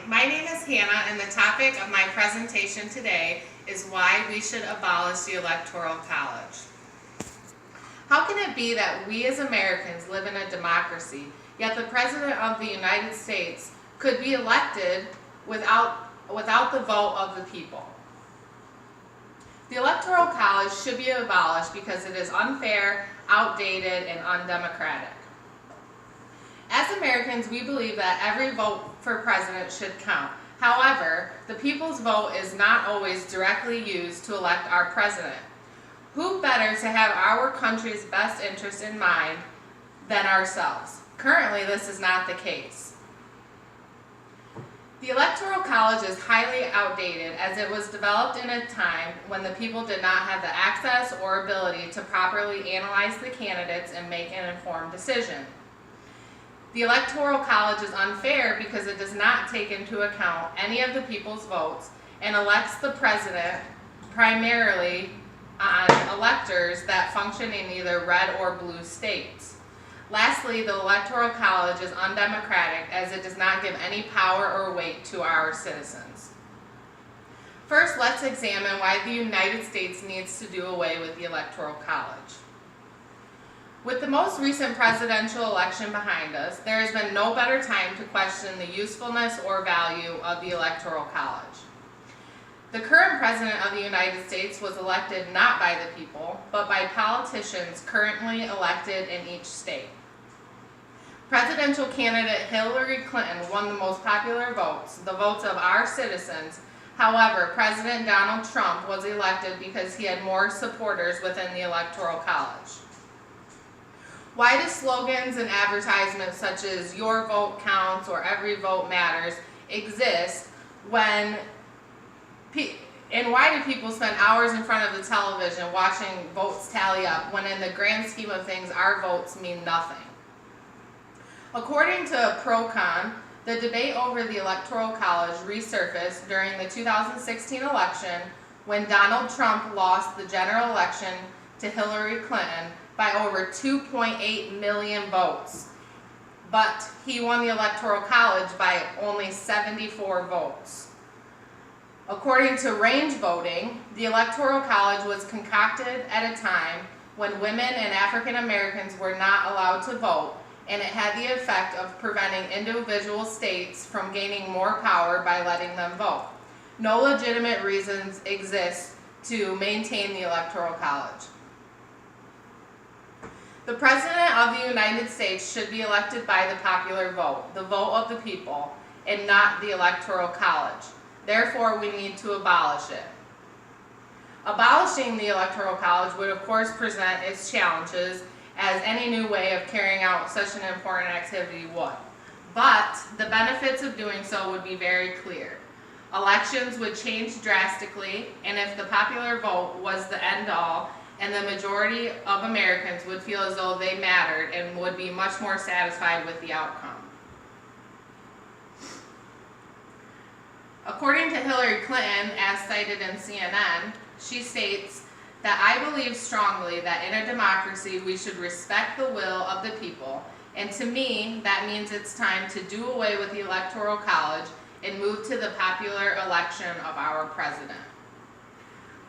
my name is Hannah and the topic of my presentation today is why we should abolish the Electoral College. How can it be that we as Americans live in a democracy, yet the President of the United States could be elected without the vote of the people? The Electoral College should be abolished because it is unfair, outdated, and undemocratic. As Americans, we believe that every vote for president should count. However, the people's vote is not always directly used to elect our president. Who better to have our country's best interest in mind than ourselves? Currently, this is not the case. The Electoral College is highly outdated as it was developed in a time when the people did not have the access or ability to properly analyze the candidates and make an informed decision. The Electoral College is unfair because it does not take into account any of the people's votes and elects the president primarily on electors that function in either red or blue states. Lastly, the Electoral College is undemocratic as it does not give any power or weight to our citizens. First, let's examine why the United States needs to do away with the Electoral College. With the most recent presidential election behind us, there has been no better time to question the usefulness or value of the Electoral College. The current President of the United States was elected not by the people, but by politicians currently elected in each state. Presidential candidate Hillary Clinton won the most popular votes, the votes of our citizens. However, President Donald Trump was elected because he had more supporters within the Electoral College. Why do slogans and advertisements such as "your vote counts" or "every vote matters" exist and why do people spend hours in front of the television watching votes tally up when in the grand scheme of things our votes mean nothing? According to ProCon, the debate over the Electoral College resurfaced during the 2016 election when Donald Trump lost the general election to Hillary Clinton by over 2.8 million votes, but he won the Electoral College by only 74 votes. According to Range Voting, the Electoral College was concocted at a time when women and African Americans were not allowed to vote, and it had the effect of preventing individual states from gaining more power by letting them vote. No legitimate reasons exist to maintain the Electoral College. The President of the United States should be elected by the popular vote, the vote of the people, and not the Electoral College. Therefore, we need to abolish it. Abolishing the Electoral College would of course present its challenges as any new way of carrying out such an important activity would. But the benefits of doing so would be very clear. Elections would change drastically, and if the popular vote was the end all, and the majority of Americans would feel as though they mattered and would be much more satisfied with the outcome. According to Hillary Clinton, as cited in CNN, she states that "I believe strongly that in a democracy we should respect the will of the people, and to me that means it's time to do away with the Electoral College and move to the popular election of our president."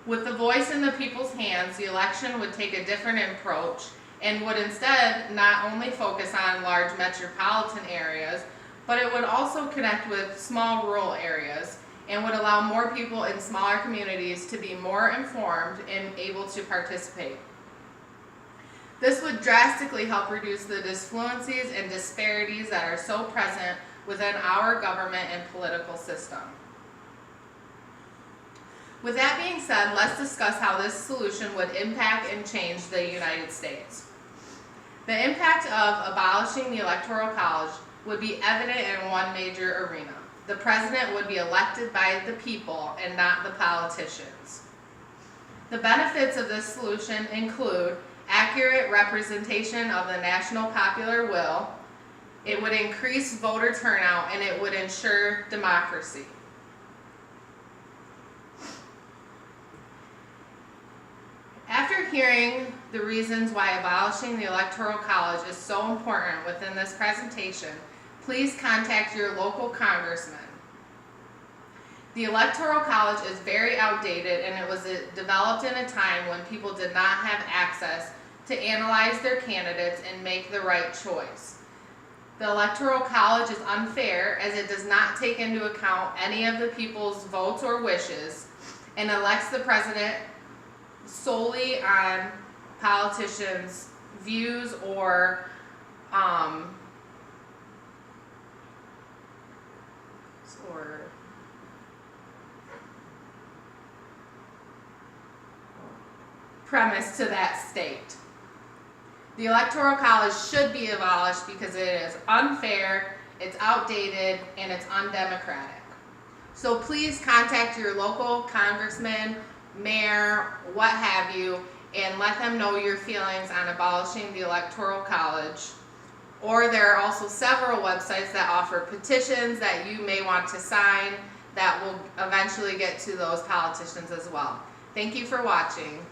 With the voice in the people's hands, the election would take a different approach and would instead not only focus on large metropolitan areas, but it would also connect with small rural areas and would allow more people in smaller communities to be more informed and able to participate. This would drastically help reduce the disfluencies and disparities that are so present within our government and political system. With that being said, let's discuss how this solution would impact and change the United States. The impact of abolishing the Electoral College would be evident in one major arena. The president would be elected by the people and not the politicians. The benefits of this solution include accurate representation of the national popular will, it would increase voter turnout, and it would ensure democracy. After hearing the reasons why abolishing the Electoral College is so important within this presentation, please contact your local congressman. The Electoral College is very outdated, and it was developed in a time when people did not have access to analyze their candidates and make the right choice. The Electoral College is unfair as it does not take into account any of the people's votes or wishes and elects the president solely on politicians' views or premise to that state. The Electoral College should be abolished because it is unfair, it's outdated, and it's undemocratic. So please contact your local congressman, mayor, what have you, and let them know your feelings on abolishing the Electoral College. Or there are also several websites that offer petitions that you may want to sign that will eventually get to those politicians as well. Thank you for watching.